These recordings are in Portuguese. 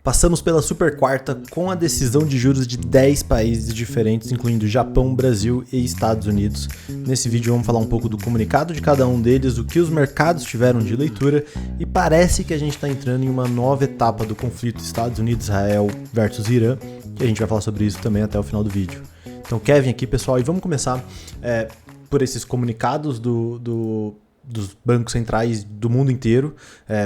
Passamos pela super quarta com a decisão de juros de 10 países diferentes, incluindo Japão, Brasil e Estados Unidos. Nesse vídeo vamos falar um pouco do comunicado de cada um deles, o que os mercados tiveram de leitura e parece que a gente está entrando em uma nova etapa do conflito Estados Unidos-Israel versus Irã, e a gente vai falar sobre isso também até o final do vídeo. Então Kevin aqui, pessoal, e vamos começar por esses comunicados dos bancos centrais do mundo inteiro.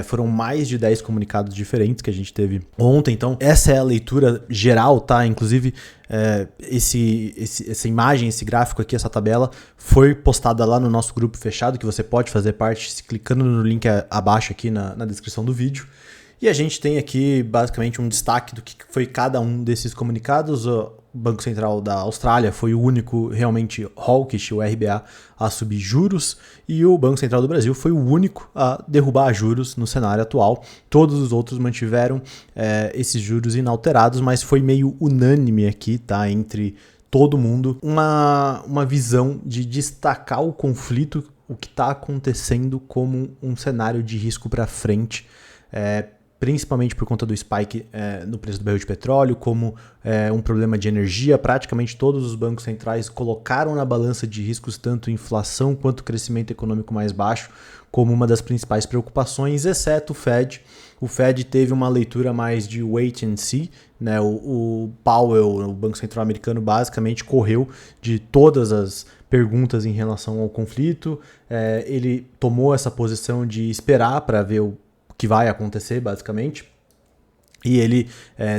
Foram mais de 10 comunicados diferentes que a gente teve ontem, então essa é a leitura geral, tá? Inclusive essa imagem, esse gráfico aqui, essa tabela foi postada lá no nosso grupo fechado, que você pode fazer parte clicando no link abaixo aqui na descrição do vídeo. E a gente tem aqui basicamente um destaque do que foi cada um desses comunicados. O Banco Central da Austrália foi o único realmente hawkish, o RBA, a subir juros, e o Banco Central do Brasil foi o único a derrubar juros no cenário atual. Todos os outros mantiveram esses juros inalterados, mas foi meio unânime aqui, tá, entre todo mundo, uma visão de destacar o conflito, o que está acontecendo, como um cenário de risco para frente, principalmente por conta do spike no preço do barril de petróleo, como um problema de energia. Praticamente todos os bancos centrais colocaram na balança de riscos tanto inflação quanto crescimento econômico mais baixo como uma das principais preocupações, exceto o Fed. O Fed teve uma leitura mais de wait and see, né? O Powell, o Banco Central americano, basicamente correu de todas as perguntas em relação ao conflito. Ele tomou essa posição de esperar para ver o que vai acontecer, basicamente. E ele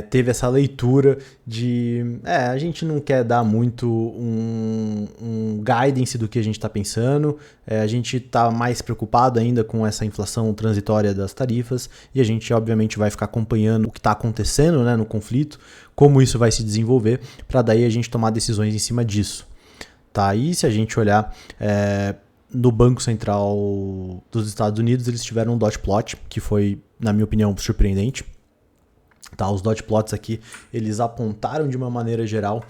teve essa leitura de a gente não quer dar muito um guidance do que a gente está pensando, a gente está mais preocupado ainda com essa inflação transitória das tarifas, e a gente obviamente vai ficar acompanhando o que está acontecendo, né, no conflito, como isso vai se desenvolver, para daí a gente tomar decisões em cima disso. Tá? E se a gente olhar no Banco Central dos Estados Unidos, eles tiveram um dot plot, que foi, na minha opinião, surpreendente. Tá, os dot plots aqui, eles apontaram de uma maneira geral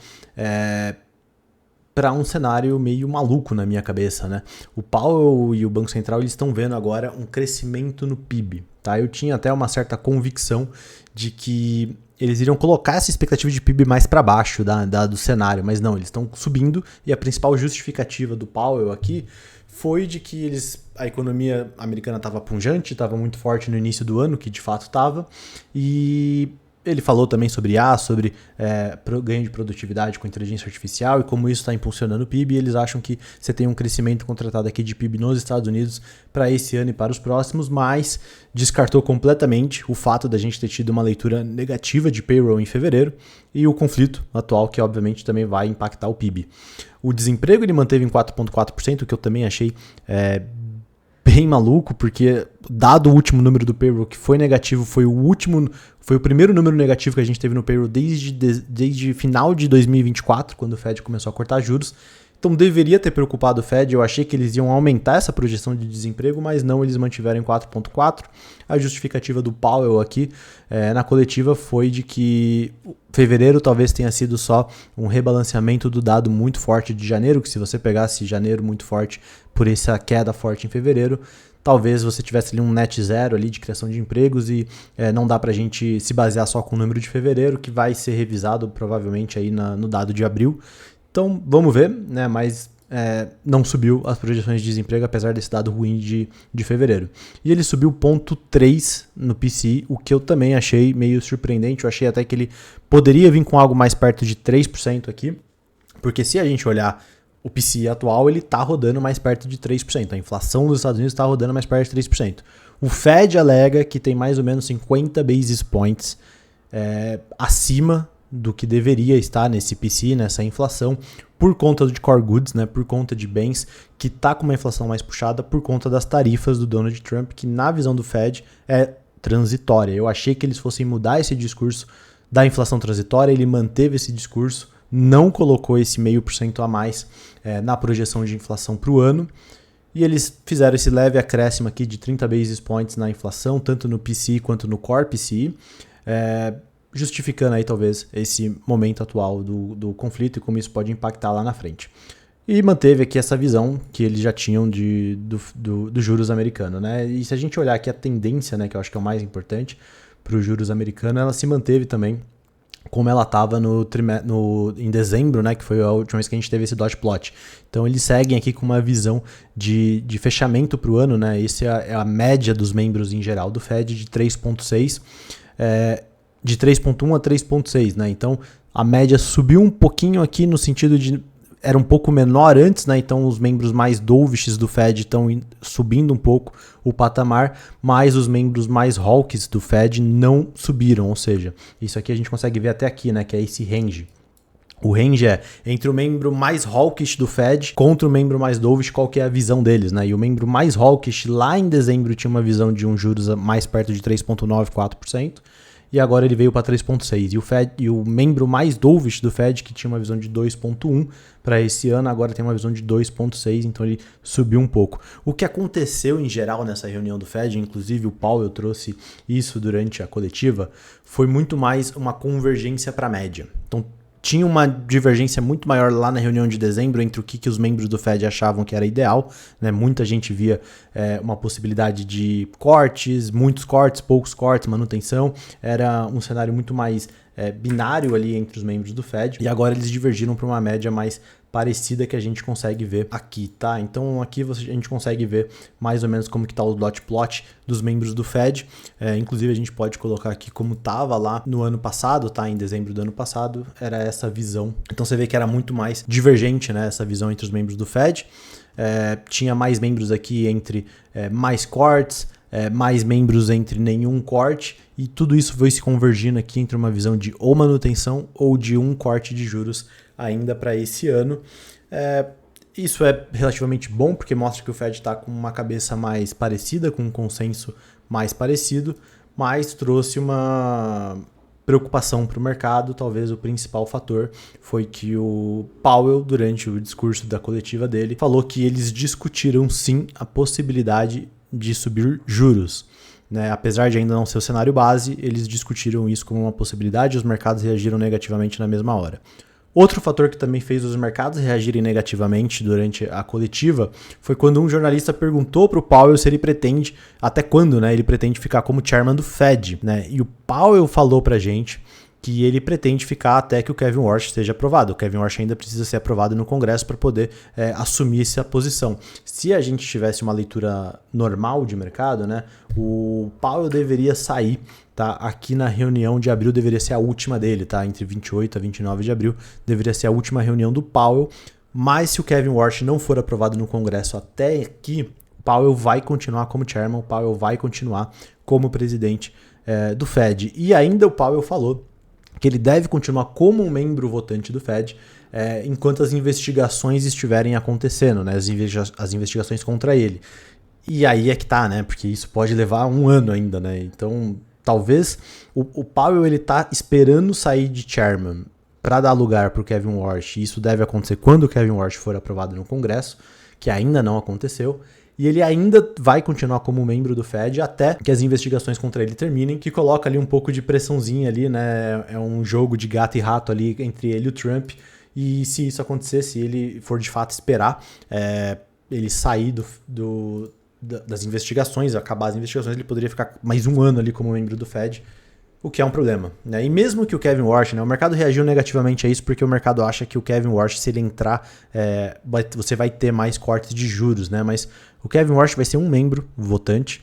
para um cenário meio maluco na minha cabeça, né? O Powell e o Banco Central, eles estão vendo agora um crescimento no PIB. Tá? Eu tinha até uma certa convicção de que eles iriam colocar essa expectativa de PIB mais para baixo do cenário, mas não, eles estão subindo, e a principal justificativa do Powell aqui foi de que a economia americana estava pungente, estava muito forte no início do ano, que de fato estava, e ele falou também sobre ganho de produtividade com inteligência artificial e como isso está impulsionando o PIB, e eles acham que você tem um crescimento contratado aqui de PIB nos Estados Unidos para esse ano e para os próximos, mas descartou completamente o fato da gente ter tido uma leitura negativa de payroll em fevereiro e o conflito atual, que obviamente também vai impactar o PIB. O desemprego ele manteve em 4,4%, o que eu também achei bem maluco, porque dado o último número do payroll que foi negativo, foi o primeiro número negativo que a gente teve no payroll desde final de 2024, quando o Fed começou a cortar juros. Então deveria ter preocupado o Fed, eu achei que eles iam aumentar essa projeção de desemprego, mas não, eles mantiveram em 4,4%. A justificativa do Powell aqui na coletiva foi de que fevereiro talvez tenha sido só um rebalanceamento do dado muito forte de janeiro, que se você pegasse janeiro muito forte por essa queda forte em fevereiro, talvez você tivesse ali um net zero ali de criação de empregos, e não dá pra gente se basear só com o número de fevereiro, que vai ser revisado provavelmente aí no dado de abril. Então vamos ver, né? Mas não subiu as projeções de desemprego, apesar desse dado ruim de fevereiro. E ele subiu 0,3 no PCI, o que eu também achei meio surpreendente. Eu achei até que ele poderia vir com algo mais perto de 3% aqui, porque se a gente olhar o PCI atual, ele está rodando mais perto de 3%. A inflação dos Estados Unidos está rodando mais perto de 3%. O Fed alega que tem mais ou menos 50 basis points acima do que deveria estar nesse PCI, nessa inflação, por conta de core goods, né, por conta de bens, que está com uma inflação mais puxada por conta das tarifas do Donald Trump, que na visão do Fed é transitória. Eu achei que eles fossem mudar esse discurso da inflação transitória, ele manteve esse discurso, não colocou esse 0,5% a mais na projeção de inflação para o ano, e eles fizeram esse leve acréscimo aqui de 30 basis points na inflação, tanto no PCI quanto no core PCI, justificando aí talvez esse momento atual do conflito e como isso pode impactar lá na frente. E manteve aqui essa visão que eles já tinham do juros americano, né? E se a gente olhar aqui a tendência, né, que eu acho que é o mais importante, para os juros americanos, ela se manteve também como ela estava em dezembro, né, que foi a última vez que a gente teve esse dot plot. Então eles seguem aqui com uma visão de fechamento para o ano, né? Essa é a média dos membros em geral do Fed de 3,6, de 3,1 a 3,6, né? Então a média subiu um pouquinho aqui no sentido de era um pouco menor antes, né? Então os membros mais dovish do Fed estão subindo um pouco o patamar, mas os membros mais hawkish do Fed não subiram, ou seja, isso aqui a gente consegue ver até aqui, né? Que é esse range. O range é entre o membro mais hawkish do Fed contra o membro mais dovish, qual que é a visão deles, né? E o membro mais hawkish lá em dezembro tinha uma visão de um juros mais perto de 3,9%, 4%. E agora ele veio para 3,6. E o membro mais dovish do Fed, que tinha uma visão de 2,1 para esse ano, agora tem uma visão de 2,6, então ele subiu um pouco. O que aconteceu em geral nessa reunião do Fed, inclusive o Powell trouxe isso durante a coletiva, foi muito mais uma convergência para a média. Então tinha uma divergência muito maior lá na reunião de dezembro entre o que os membros do Fed achavam que era ideal, né? Muita gente via uma possibilidade de cortes, muitos cortes, poucos cortes, manutenção. Era um cenário muito mais binário ali entre os membros do Fed. E agora eles divergiram para uma média mais parecida que a gente consegue ver aqui, tá? Então aqui a gente consegue ver mais ou menos como que tá o dot plot dos membros do Fed. Inclusive a gente pode colocar aqui como tava lá no ano passado, tá? Em dezembro do ano passado, era essa visão. Então você vê que era muito mais divergente, né? Essa visão entre os membros do Fed. Tinha mais membros aqui entre mais cortes, mais membros entre nenhum corte, e tudo isso foi se convergindo aqui entre uma visão de ou manutenção ou de um corte de juros ainda para esse ano. Isso é relativamente bom, porque mostra que o Fed está com uma cabeça mais parecida, com um consenso mais parecido, mas trouxe uma preocupação para o mercado. Talvez o principal fator foi que o Powell, durante o discurso da coletiva dele, falou que eles discutiram sim a possibilidade de subir juros, né? Apesar de ainda não ser o cenário base, eles discutiram isso como uma possibilidade e os mercados reagiram negativamente na mesma hora. Outro fator que também fez os mercados reagirem negativamente durante a coletiva foi quando um jornalista perguntou para o Powell se ele pretende, até quando, né, ele pretende ficar como chairman do Fed, né? E o Powell falou para a gente que ele pretende ficar até que o Kevin Warsh seja aprovado. O Kevin Warsh ainda precisa ser aprovado no Congresso para poder assumir essa posição. Se a gente tivesse uma leitura normal de mercado, né, o Powell deveria sair, tá? Aqui na reunião de abril deveria ser a última dele, tá? Entre 28 a 29 de abril deveria ser a última reunião do Powell, mas se o Kevin Warsh não for aprovado no Congresso até aqui, o Powell vai continuar como chairman, o Powell vai continuar como presidente do Fed. E ainda o Powell falou que ele deve continuar como um membro votante do Fed enquanto as investigações estiverem acontecendo, né? As investigações contra ele. E aí é que tá, né? Porque isso pode levar um ano ainda, né? Então, talvez o Powell ele tá esperando sair de chairman para dar lugar para o Kevin Warsh. Isso deve acontecer quando o Kevin Warsh for aprovado no Congresso, que ainda não aconteceu. E ele ainda vai continuar como membro do Fed até que as investigações contra ele terminem, que coloca ali um pouco de pressãozinha ali, né? É um jogo de gato e rato ali entre ele e o Trump. E se isso acontecer, se ele for de fato esperar ele sair das investigações, acabar as investigações, ele poderia ficar mais um ano ali como membro do Fed, o que é um problema, né? E mesmo que o Kevin Warsh, né, o mercado reagiu negativamente a isso porque o mercado acha que o Kevin Warsh, se ele entrar, você vai ter mais cortes de juros, né? Mas o Kevin Warsh vai ser um membro votante.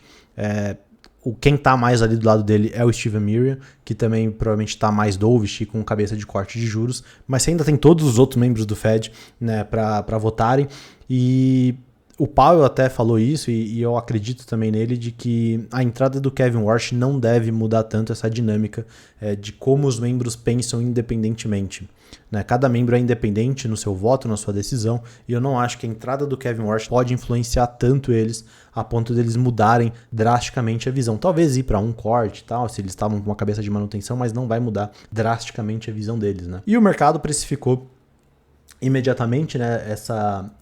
Quem está mais ali do lado dele é o Steven Mnuchin, que também provavelmente está mais dovish com cabeça de corte de juros, mas você ainda tem todos os outros membros do Fed, né, para votarem. E o Powell até falou isso, e eu acredito também nele, de que a entrada do Kevin Warsh não deve mudar tanto essa dinâmica de como os membros pensam independentemente, né? Cada membro é independente no seu voto, na sua decisão, e eu não acho que a entrada do Kevin Warsh pode influenciar tanto eles a ponto deles mudarem drasticamente a visão. Talvez ir para um corte e tal, se eles estavam com uma cabeça de manutenção, mas não vai mudar drasticamente a visão deles, né? E o mercado precificou imediatamente, né,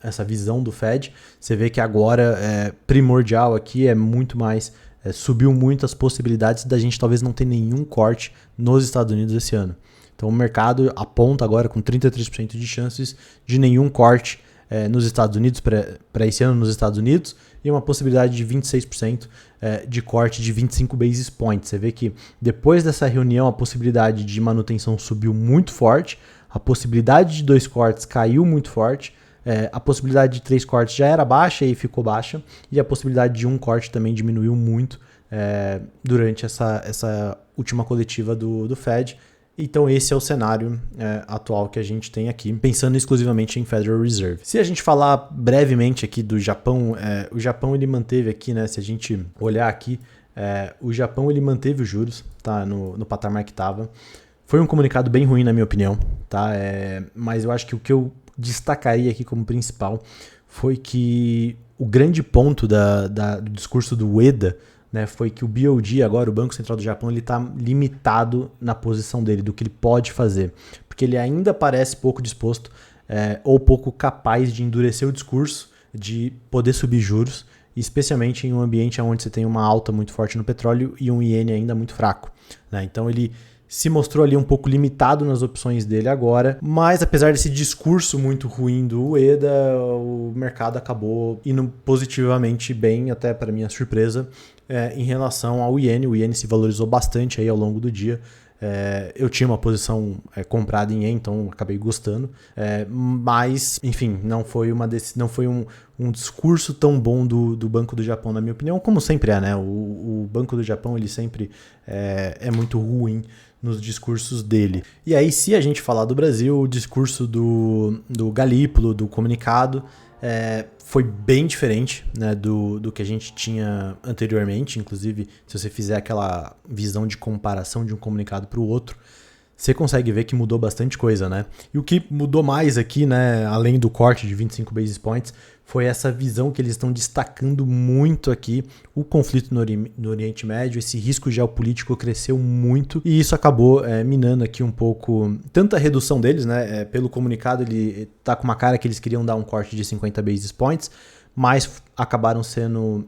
essa visão do Fed. Você vê que agora primordial aqui é muito mais, subiu muito as possibilidades da gente talvez não ter nenhum corte nos Estados Unidos esse ano. Então o mercado aponta agora com 33% de chances de nenhum corte nos Estados Unidos, para esse ano nos Estados Unidos, e uma possibilidade de 26% de corte de 25 basis points. Você vê que depois dessa reunião a possibilidade de manutenção subiu muito forte, a possibilidade de 2 cortes caiu muito forte, a possibilidade de 3 cortes já era baixa e ficou baixa, e a possibilidade de 1 corte também diminuiu muito durante essa última coletiva do Fed. Então esse é o cenário atual que a gente tem aqui, pensando exclusivamente em Federal Reserve. Se a gente falar brevemente aqui do Japão, o Japão ele manteve aqui, né, se a gente olhar aqui, o Japão ele manteve os juros, tá, no patamar que estava. Foi um comunicado bem ruim na minha opinião, tá, mas eu acho que o que eu destacaria aqui como principal foi que o grande ponto do discurso do Ueda, né, foi que o BOJ, agora o Banco Central do Japão, ele está limitado na posição dele, do que ele pode fazer, porque ele ainda parece pouco disposto ou pouco capaz de endurecer o discurso, de poder subir juros, especialmente em um ambiente onde você tem uma alta muito forte no petróleo e um iene ainda muito fraco, né? Então ele se mostrou ali um pouco limitado nas opções dele agora, mas apesar desse discurso muito ruim do Ueda, o mercado acabou indo positivamente bem, até para minha surpresa, em relação ao iene. O iene se valorizou bastante aí ao longo do dia. Eu tinha uma posição comprada em ien, então acabei gostando, mas enfim, não foi um discurso tão bom do Banco do Japão, na minha opinião, como sempre né? O Banco do Japão ele sempre é muito ruim nos discursos dele. E aí, se a gente falar do Brasil, o discurso do Galípolo, do comunicado, foi bem diferente, né, do que a gente tinha anteriormente. Inclusive, se você fizer aquela visão de comparação de um comunicado para o outro, você consegue ver que mudou bastante coisa, né? E o que mudou mais aqui, né, além do corte de 25 basis points, foi essa visão que eles estão destacando muito aqui, o conflito no Oriente Médio, esse risco geopolítico cresceu muito e isso acabou minando aqui um pouco, tanto a redução deles, né, pelo comunicado ele tá com uma cara que eles queriam dar um corte de 50 basis points, mas acabaram sendo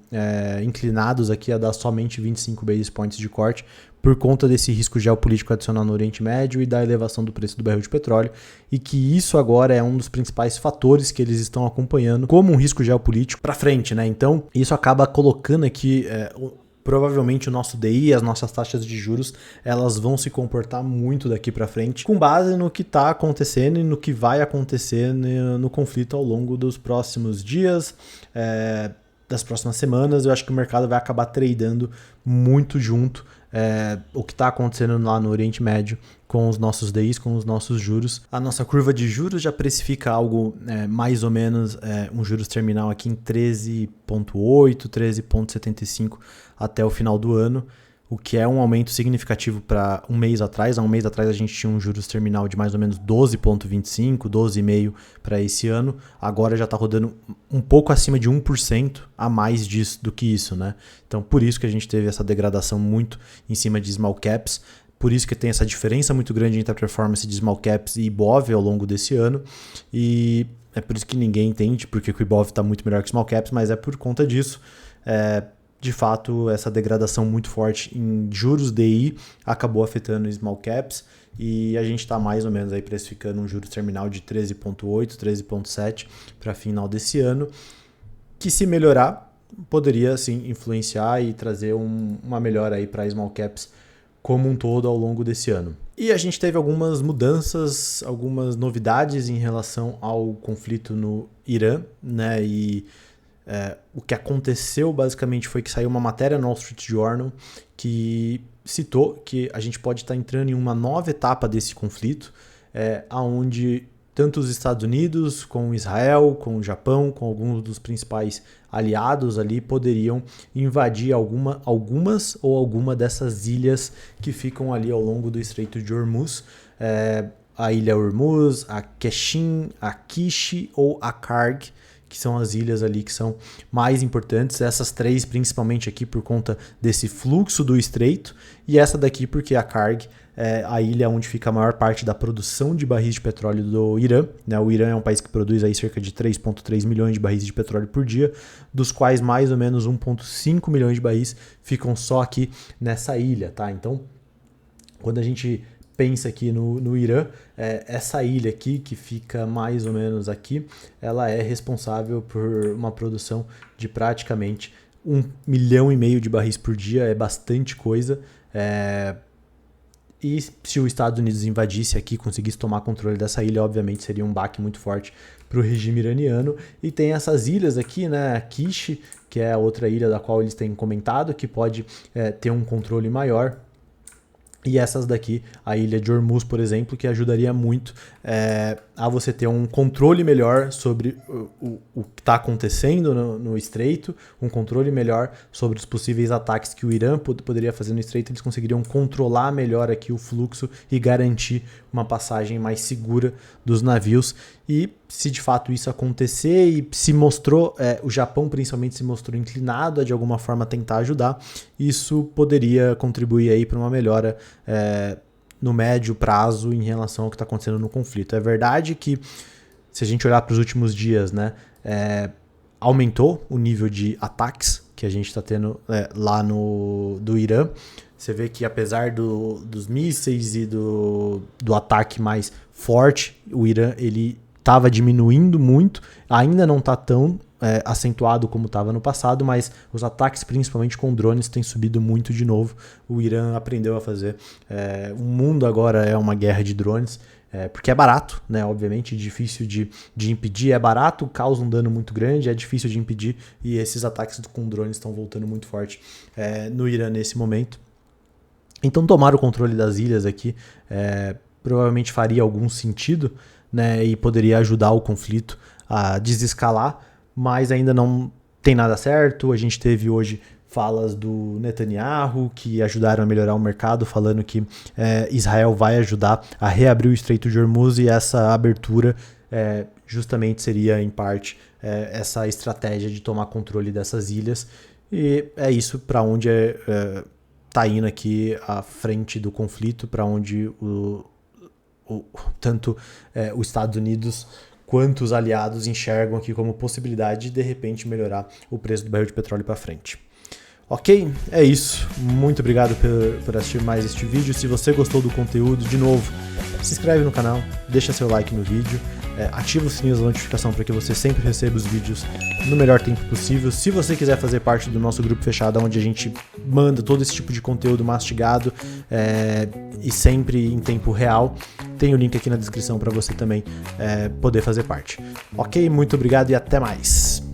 inclinados aqui a dar somente 25 basis points de corte por conta desse risco geopolítico adicional no Oriente Médio e da elevação do preço do barril de petróleo, e que isso agora é um dos principais fatores que eles estão acompanhando como um risco geopolítico para frente, né? Então, isso acaba colocando aqui provavelmente o nosso DI, as nossas taxas de juros, elas vão se comportar muito daqui para frente, com base no que está acontecendo e no que vai acontecer no conflito ao longo dos próximos dias, das próximas semanas. Eu acho que o mercado vai acabar tradando muito junto o que está acontecendo lá no Oriente Médio com os nossos DIs, com os nossos juros. A nossa curva de juros já precifica algo mais ou menos um juros terminal aqui em 13,8, 13,75 até o final do ano, o que é um aumento significativo para um mês atrás. Há um mês atrás a gente tinha um juros terminal de mais ou menos 12,25, 12,5 para esse ano. Agora já está rodando um pouco acima de 1% a mais do que isso, né? Então por isso que a gente teve essa degradação muito em cima de small caps, por isso que tem essa diferença muito grande entre a performance de small caps e IBOV ao longo desse ano, e é por isso que ninguém entende porque o IBOV está muito melhor que small caps, mas é por conta disso. De fato, essa degradação muito forte em juros DI acabou afetando small caps, e a gente está mais ou menos aí precificando um juros terminal de 13,8, 13,7 para final desse ano, que se melhorar poderia sim influenciar e trazer uma melhora aí para small caps como um todo ao longo desse ano. E a gente teve algumas mudanças, algumas novidades em relação ao conflito no Irã, né? E o que aconteceu basicamente foi que saiu uma matéria no Wall Street Journal que citou que a gente pode estar entrando em uma nova etapa desse conflito, onde tanto os Estados Unidos, com Israel, com o Japão, com alguns dos principais aliados ali, poderiam invadir alguma dessas ilhas que ficam ali ao longo do Estreito de Hormuz. A ilha Hormuz, a Keshin, a Kishi ou a Karg, que são as ilhas ali que são mais importantes, essas três principalmente aqui por conta desse fluxo do estreito, e essa daqui porque a Karg é a ilha onde fica a maior parte da produção de barris de petróleo do Irã, né? O Irã é um país que produz aí cerca de 3,3 milhões de barris de petróleo por dia, dos quais mais ou menos 1,5 milhões de barris ficam só aqui nessa ilha, tá? Então, quando a gente pensa aqui no Irã, essa ilha aqui, que fica mais ou menos aqui, ela é responsável por uma produção de praticamente 1,5 milhão de barris por dia, é bastante coisa. E se os Estados Unidos invadisse aqui, conseguisse tomar controle dessa ilha, obviamente seria um baque muito forte para o regime iraniano. E tem essas ilhas aqui, né, Kish, que é a outra ilha da qual eles têm comentado, que pode ter um controle maior. E essas daqui, a ilha de Hormuz, por exemplo, que ajudaria muito a você ter um controle melhor sobre o que está acontecendo no estreito, um controle melhor sobre os possíveis ataques que o Irã poderia fazer no estreito. Eles conseguiriam controlar melhor aqui o fluxo e garantir uma passagem mais segura dos navios. E se de fato isso acontecer e se mostrou, o Japão principalmente se mostrou inclinado a de alguma forma tentar ajudar, isso poderia contribuir aí para uma melhora no médio prazo em relação ao que está acontecendo no conflito. É verdade que, se a gente olhar para os últimos dias, né, aumentou o nível de ataques que a gente está tendo lá do Irã. Você vê que apesar dos mísseis e do ataque mais forte, o Irã ele estava diminuindo muito, ainda não está tão acentuado como estava no passado, mas os ataques, principalmente com drones, têm subido muito de novo. O Irã aprendeu a fazer. O mundo agora é uma guerra de drones, porque é barato, né? Obviamente, difícil de impedir. É barato, causa um dano muito grande, é difícil de impedir, e esses ataques com drones estão voltando muito forte no Irã nesse momento. Então, tomar o controle das ilhas aqui provavelmente faria algum sentido, né? E poderia ajudar o conflito a desescalar, mas ainda não tem nada certo. A gente teve hoje falas do Netanyahu que ajudaram a melhorar o mercado, falando que Israel vai ajudar a reabrir o Estreito de Hormuz, e essa abertura justamente seria, em parte, essa estratégia de tomar controle dessas ilhas. E é isso para onde está indo aqui a frente do conflito, para onde tanto os Estados Unidos quanto os aliados enxergam aqui como possibilidade de repente melhorar o preço do barril de petróleo para frente. Ok? É isso. Muito obrigado por assistir mais este vídeo. Se você gostou do conteúdo, de novo, se inscreve no canal, deixa seu like no vídeo, ativa o sininho da notificação para que você sempre receba os vídeos no melhor tempo possível. Se você quiser fazer parte do nosso grupo fechado, onde a gente manda todo esse tipo de conteúdo mastigado e sempre em tempo real, tem o link aqui na descrição para você também poder fazer parte. Ok? Muito obrigado e até mais!